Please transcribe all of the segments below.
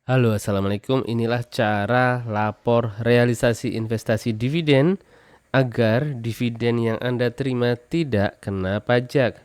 Halo, assalamualaikum. Inilah cara lapor realisasi investasi dividen agar dividen yang Anda terima tidak kena pajak.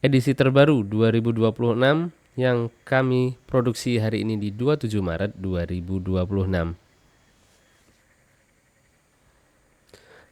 Edisi terbaru 2026 yang kami produksi hari ini di 27 Maret 2026.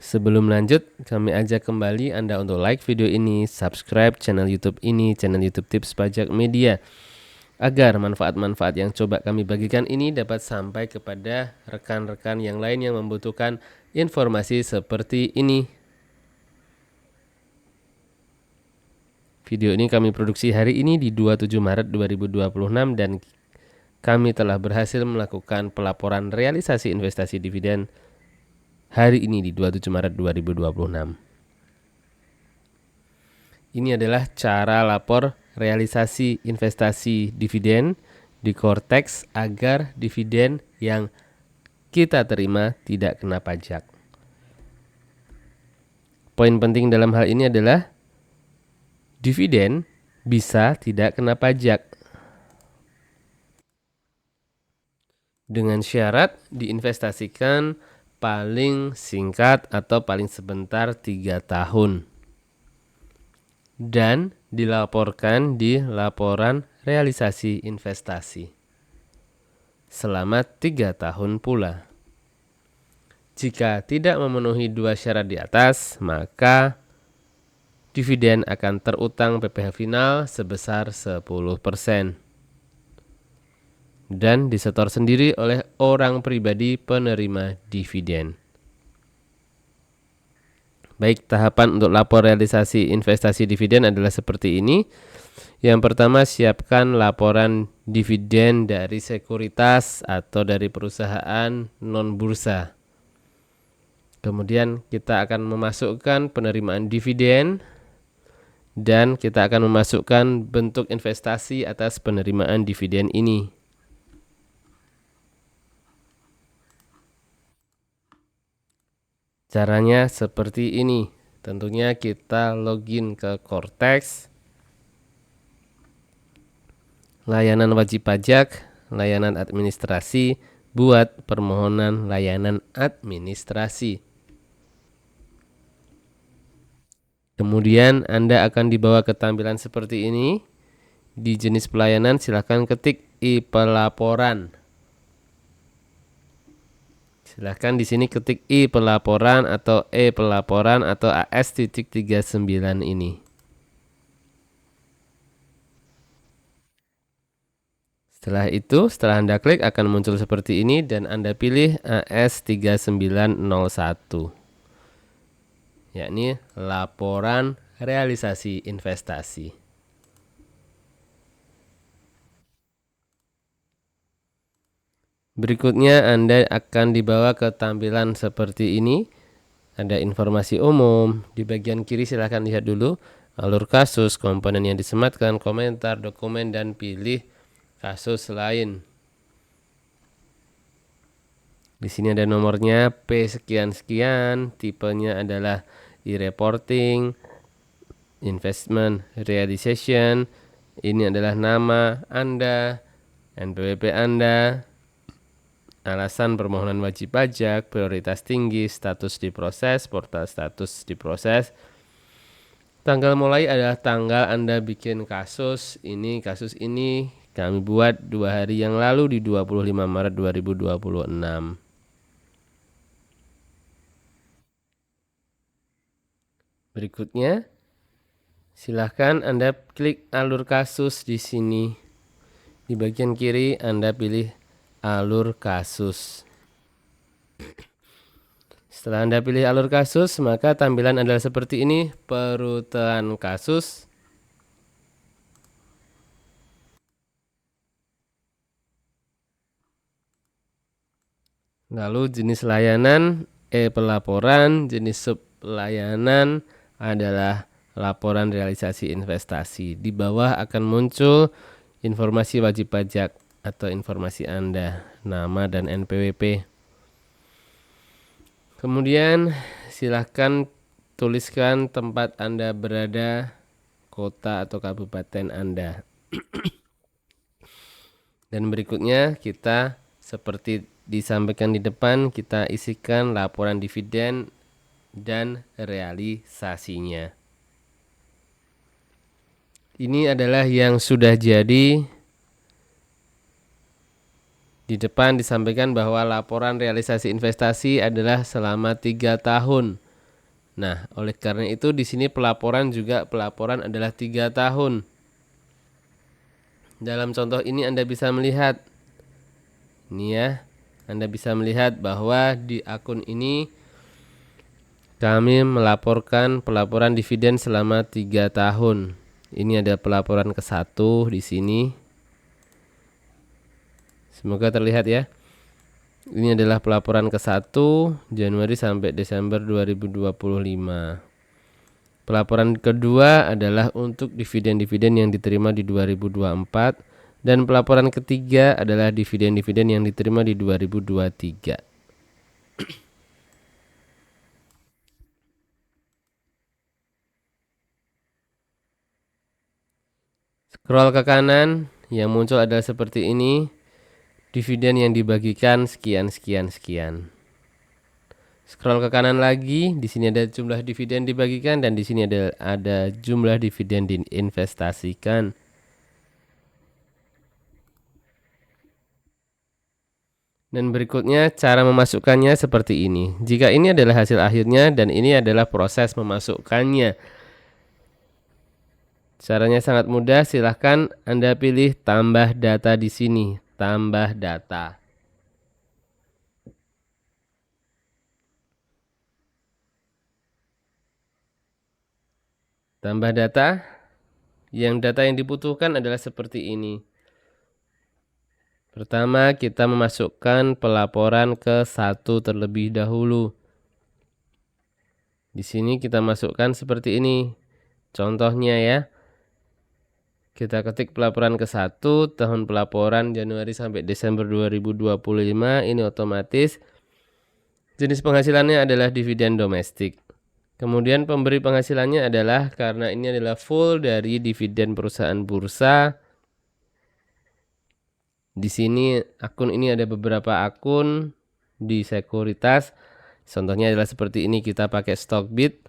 Sebelum lanjut, kami ajak kembali Anda untuk like video ini, subscribe channel YouTube ini, channel YouTube Tips Pajak Media, agar manfaat-manfaat yang coba kami bagikan ini dapat sampai kepada rekan-rekan yang lain yang membutuhkan informasi seperti ini. Video ini kami produksi hari ini di 27 Maret 2026 dan kami telah berhasil melakukan pelaporan realisasi investasi dividen hari ini di 27 Maret 2026. Ini adalah cara lapor realisasi investasi dividen di Cortex agar dividen yang kita terima tidak kena pajak. Poin penting dalam hal ini adalah dividen bisa tidak kena pajak dengan syarat diinvestasikan paling singkat atau paling sebentar 3 tahun dan dilaporkan di laporan realisasi investasi selama 3 tahun pula. Jika tidak memenuhi dua syarat di atas, maka dividen akan terutang PPh final sebesar 10% dan disetor sendiri oleh orang pribadi penerima dividen. Baik, tahapan untuk lapor realisasi investasi dividen adalah seperti ini. Yang pertama, siapkan laporan dividen dari sekuritas atau dari perusahaan non-bursa. Kemudian kita akan memasukkan penerimaan dividen dan kita akan memasukkan bentuk investasi atas penerimaan dividen ini. Caranya seperti ini. Tentunya kita login ke Cortex, layanan wajib pajak, layanan administrasi, buat permohonan layanan administrasi. Kemudian Anda akan dibawa ke tampilan seperti ini. Di jenis pelayanan silakan ketik e-pelaporan. Silahkan di sini ketik e-pelaporan atau e-pelaporan atau AS.39 ini. Setelah itu, setelah Anda klik akan muncul seperti ini dan Anda pilih AS3901, yakni laporan realisasi investasi. Berikutnya Anda akan dibawa ke tampilan seperti ini. Ada informasi umum. Di bagian kiri silahkan lihat dulu alur kasus, komponen yang disematkan, komentar, dokumen, dan pilih kasus lain. Di sini ada nomornya P sekian-sekian, tipenya adalah e-reporting, investment realization. Ini adalah nama Anda, NPWP Anda, alasan permohonan wajib pajak, prioritas tinggi, status diproses, portal status diproses. Tanggal mulai adalah tanggal Anda bikin kasus. Ini kasus ini kami buat 2 hari yang lalu di 25 Maret 2026. Berikutnya, silahkan Anda klik alur kasus di sini. Di bagian kiri Anda pilih alur kasus. Setelah Anda pilih alur kasus, maka tampilan adalah seperti ini, perutan kasus. Lalu jenis layanan, pelaporan, jenis sub layanan adalah laporan realisasi investasi. Di bawah akan muncul informasi wajib pajak atau informasi Anda, nama dan NPWP. Kemudian silahkan tuliskan tempat Anda berada, kota atau kabupaten Anda. Dan berikutnya kita seperti disampaikan di depan, kita isikan laporan dividen dan realisasinya. Ini adalah yang sudah jadi. Di depan disampaikan bahwa laporan realisasi investasi adalah selama 3 tahun. Nah, oleh karena itu di sini pelaporan adalah 3 tahun. Dalam contoh ini Anda bisa melihat, ini ya, Anda bisa melihat bahwa di akun ini kami melaporkan pelaporan dividen selama 3 tahun. Ini ada pelaporan ke-1 di sini. Semoga terlihat ya. Ini adalah pelaporan ke-1 Januari sampai Desember 2025. Pelaporan kedua adalah untuk dividen-dividen yang diterima di 2024 dan pelaporan ketiga adalah dividen-dividen yang diterima di 2023. Scroll ke kanan, yang muncul adalah seperti ini. Dividen yang dibagikan sekian. Scroll ke kanan lagi, di sini ada jumlah dividen dibagikan dan di sini ada jumlah dividen diinvestasikan. Dan berikutnya cara memasukkannya seperti ini. Jika ini adalah hasil akhirnya dan ini adalah proses memasukkannya. Caranya sangat mudah, silahkan Anda pilih tambah data di sini, tambah data. Tambah data, data yang dibutuhkan adalah seperti ini. Pertama, kita memasukkan pelaporan ke-1 terlebih dahulu. Di sini kita masukkan seperti ini. Contohnya ya. Kita ketik pelaporan ke-1 tahun pelaporan Januari sampai Desember 2025, ini otomatis jenis penghasilannya adalah dividen domestik. Kemudian pemberi penghasilannya adalah, karena ini adalah full dari dividen perusahaan bursa. Di sini akun ini ada beberapa akun di sekuritas. Contohnya adalah seperti ini, kita pakai Stockbit.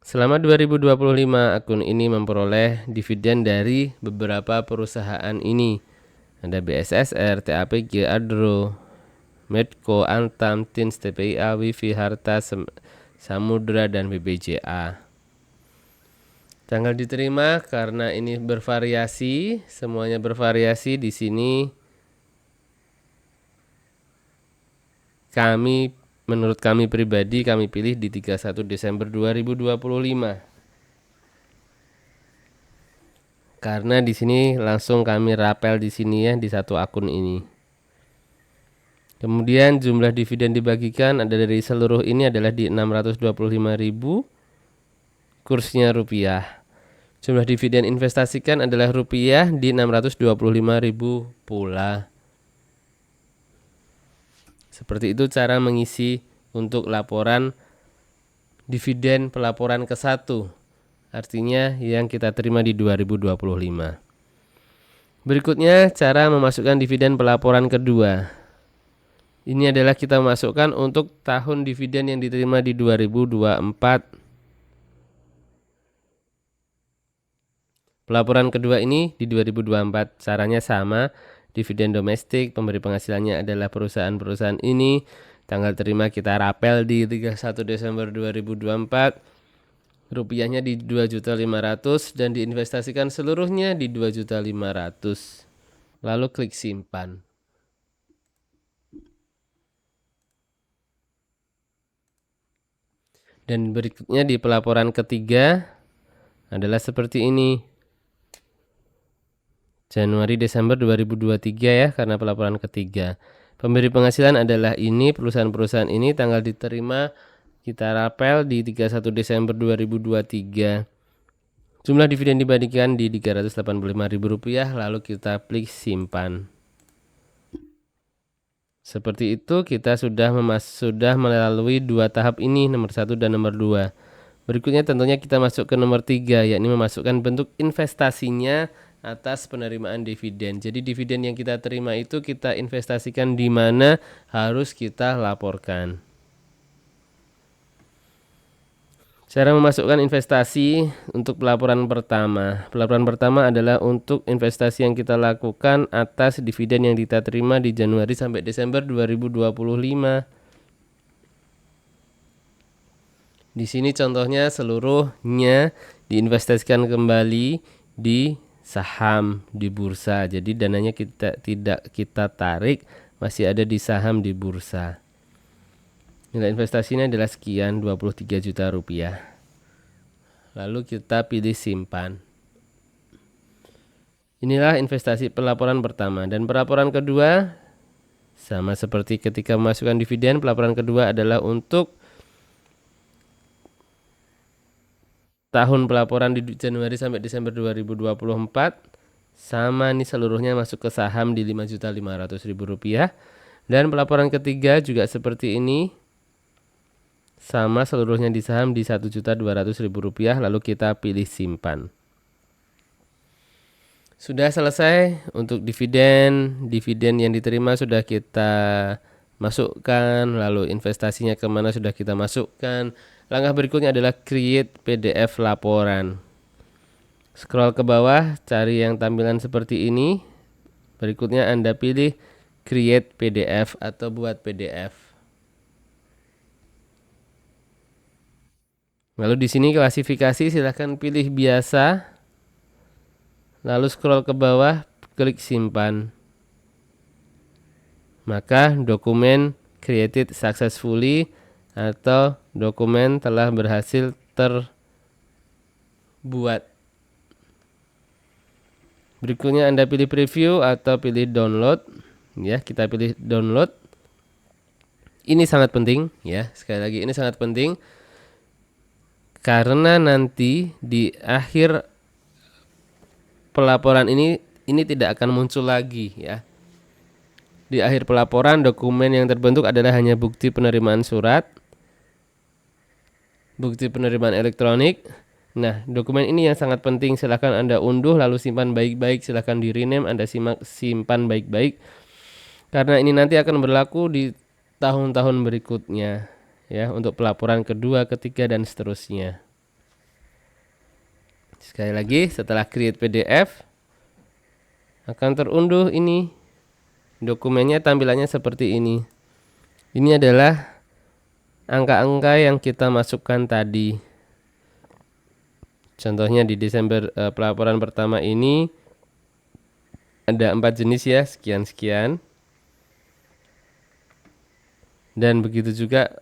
Selama 2025 akun ini memperoleh dividen dari beberapa perusahaan ini. Ada BSSR, TAPG, Adro, Medco, Antam, Tins, TPIA, Wifi, Harta, Samudra, dan BBJA. Tanggal diterima karena ini bervariasi, semuanya bervariasi. Di sini menurut kami pribadi, kami pilih di 31 Desember 2025. Karena di sini langsung kami rapel di sini ya, di satu akun ini. Kemudian jumlah dividen dibagikan ada dari seluruh ini adalah di 625.000, kursnya rupiah. Jumlah dividen investasikan adalah rupiah di 625.000 pula. Seperti itu cara mengisi untuk laporan dividen pelaporan ke-1. Artinya yang kita terima di 2025. Berikutnya cara memasukkan dividen pelaporan kedua. Ini adalah kita masukkan untuk tahun dividen yang diterima di 2024. Pelaporan kedua ini di 2024 caranya sama, dividen domestik, pemberi penghasilannya adalah perusahaan-perusahaan ini. Tanggal terima kita rapel di 31 Desember 2024. Rupiahnya di 2.500.000 dan diinvestasikan seluruhnya di 2.500.000. Lalu klik simpan. Dan berikutnya di pelaporan ketiga adalah seperti ini. Januari Desember 2023 ya, karena pelaporan ketiga. Pemberi penghasilan adalah ini, perusahaan-perusahaan ini, tanggal diterima kita rapel di 31 Desember 2023. Jumlah dividen dibagikan di Rp385.000, lalu kita klik simpan. Seperti itu kita sudah melalui dua tahap ini, nomor 1 dan nomor 2. Berikutnya tentunya kita masuk ke nomor 3, yakni memasukkan bentuk investasinya atas penerimaan dividen. Jadi dividen yang kita terima itu kita investasikan di mana harus kita laporkan. Cara memasukkan investasi untuk pelaporan pertama. Pelaporan pertama adalah untuk investasi yang kita lakukan atas dividen yang kita terima di Januari sampai Desember 2025. Di sini contohnya seluruhnya diinvestasikan kembali di saham di bursa. Jadi dananya tidak kita tarik, masih ada di saham di bursa. Nilai investasinya adalah sekian, 23 juta rupiah. Lalu kita pilih simpan. Inilah investasi pelaporan pertama. Dan pelaporan kedua sama seperti ketika memasukkan dividen. Pelaporan kedua adalah untuk tahun pelaporan di Januari sampai Desember 2024. Sama nih, seluruhnya masuk ke saham di 5.500.000 rupiah. Dan pelaporan ketiga juga seperti ini. Sama, seluruhnya di saham di 1.200.000 rupiah. Lalu kita pilih simpan. Sudah selesai untuk dividen. Dividen yang diterima sudah kita masukkan. Lalu investasinya kemana sudah kita masukkan. Langkah berikutnya adalah create PDF laporan. Scroll ke bawah, cari yang tampilan seperti ini. Berikutnya Anda pilih create PDF atau buat PDF. Lalu di sini klasifikasi, silahkan pilih biasa. Lalu scroll ke bawah, klik simpan. Maka dokumen created successfully atau dokumen telah berhasil terbuat. Berikutnya Anda pilih preview atau pilih download. Ya, kita pilih download. Ini sangat penting ya. Sekali lagi, ini sangat penting. Karena nanti di akhir pelaporan ini tidak akan muncul lagi ya. Di akhir pelaporan, dokumen yang terbentuk adalah hanya bukti penerimaan surat, bukti penerimaan elektronik. Nah, dokumen ini yang sangat penting, silahkan Anda unduh lalu simpan baik-baik, silahkan di rename, Anda simpan baik-baik. Karena ini nanti akan berlaku di tahun-tahun berikutnya. Ya, untuk pelaporan kedua, ketiga, dan seterusnya. Sekali lagi, setelah create PDF akan terunduh ini dokumennya, tampilannya seperti ini. Ini adalah angka-angka yang kita masukkan tadi. Contohnya di Desember pelaporan pertama ini ada 4 jenis ya, sekian-sekian. Dan begitu juga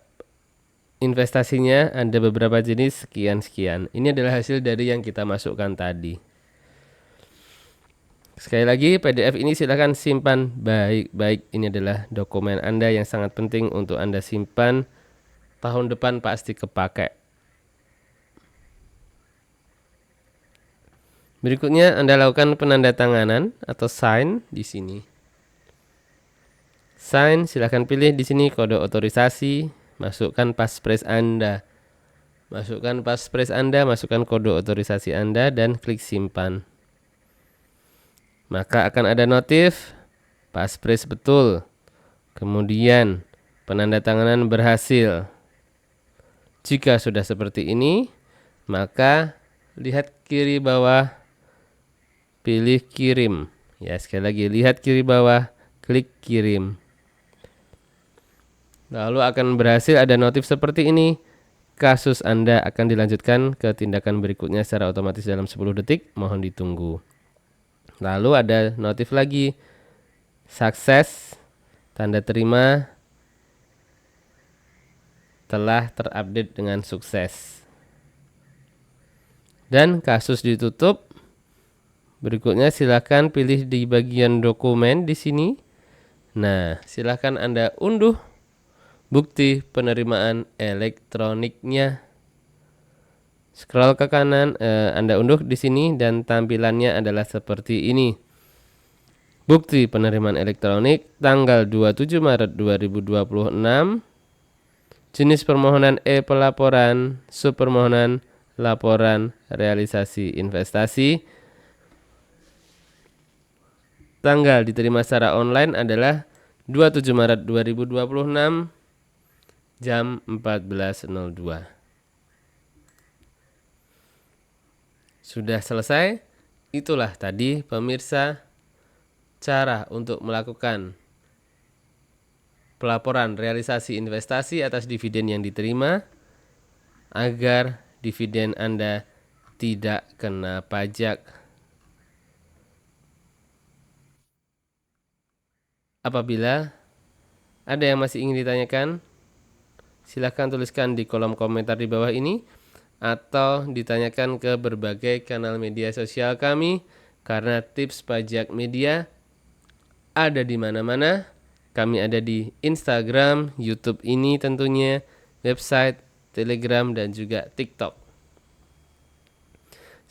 investasinya ada beberapa jenis sekian-sekian. Ini adalah hasil dari yang kita masukkan tadi. Sekali lagi, PDF ini silahkan simpan baik-baik. Ini adalah dokumen Anda yang sangat penting untuk Anda simpan. Tahun depan pasti kepakai. Berikutnya Anda lakukan penandatanganan atau sign di sini. Sign, silahkan pilih di sini kode otorisasi, masukkan passphrase Anda. Masukkan passphrase Anda, masukkan kode otorisasi Anda dan klik simpan. Maka akan ada notif passphrase betul. Kemudian penandatanganan berhasil. Jika sudah seperti ini, maka lihat kiri bawah, pilih kirim. Ya, sekali lagi lihat kiri bawah, klik kirim. Lalu akan berhasil ada notif seperti ini. Kasus Anda akan dilanjutkan ke tindakan berikutnya secara otomatis dalam 10 detik. Mohon ditunggu. Lalu ada notif lagi. Sukses. Tanda terima telah terupdate dengan sukses. Dan kasus ditutup. Berikutnya silakan pilih di bagian dokumen di sini. Nah, silakan Anda unduh bukti penerimaan elektroniknya. Scroll ke kanan, Anda unduh di sini dan tampilannya adalah seperti ini. Bukti penerimaan elektronik tanggal 27 Maret 2026. Jenis permohonan pelaporan, subpermohonan laporan realisasi investasi. Tanggal diterima secara online adalah 27 Maret 2026 jam 14.02. Sudah selesai? Itulah tadi pemirsa cara untuk melakukan pelaporan realisasi investasi atas dividen yang diterima agar dividen Anda tidak kena pajak. Apabila ada yang masih ingin ditanyakan, silahkan tuliskan di kolom komentar di bawah ini atau ditanyakan ke berbagai kanal media sosial kami, karena Tips Pajak Media ada di mana-mana. Kami ada di Instagram, YouTube ini tentunya, website, Telegram, dan juga TikTok.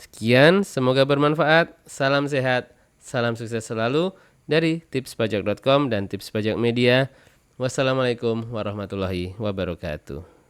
Sekian, semoga bermanfaat. Salam sehat, salam sukses selalu dari tipspajak.com dan Tips Pajak Media. Wassalamualaikum warahmatullahi wabarakatuh.